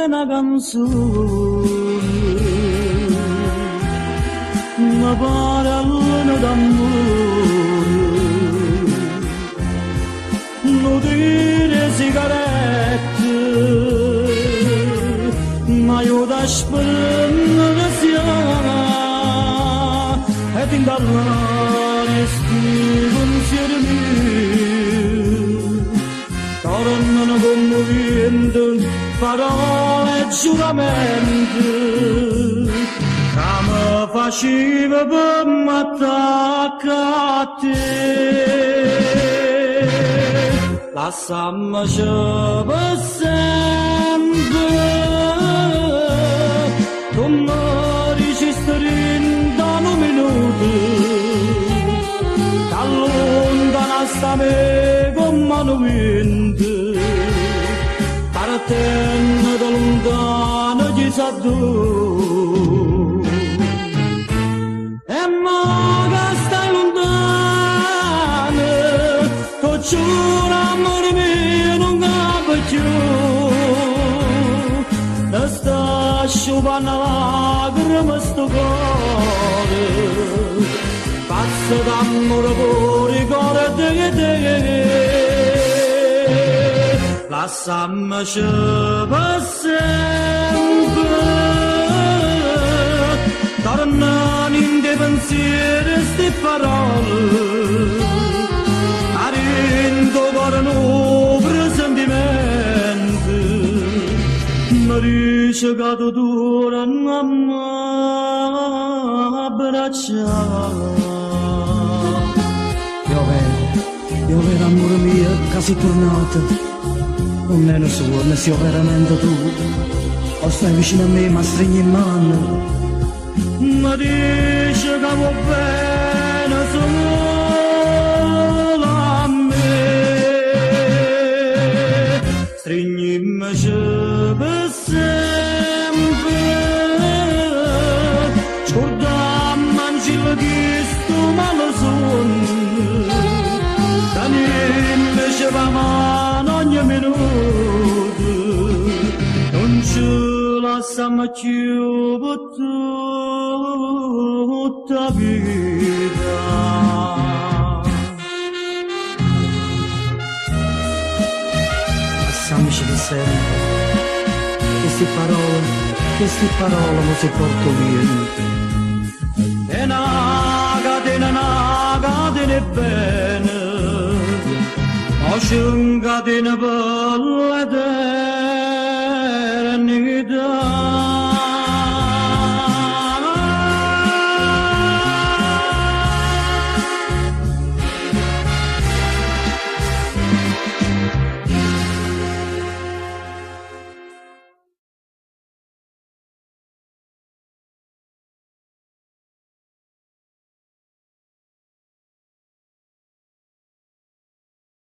una canzone, una parola d'amore, non dire sigarette, ma io da sperazione e ti indallare sti pensieri miei, tornano come vento, parole e giuramenti, che mi faceva per m'attaccare a te. Lasciamoci per sempre, come registrando un minuto, che allontana me come un vento, partendo da lontano chissà dove. E mo che stai lontano, tu giuro amore mio non capo più, ne sta asciugando lacrime sto cuore, pazzo d'amore pure cuore di te. Lasciamoci per sempre, tornano in dei pensieri sti parole, arendo cuore nuovo presentimenti, mi dice che tu torni a me abbracciare. Io vedo amore mio che sei tornato, non è lo suo, ne sei veramente tu, o stai vicino a me ma stringi in mano, mi dice che va bene solo a me, stringimi per sempre, scordammi ancora che sto male sonno, tenimi la mano ogni minuto, non ce la lasciamo più per tutta vita. Lasciamoci per sempre, queste parole non si portano via. E una catena bene, o c'è una catena per la terra.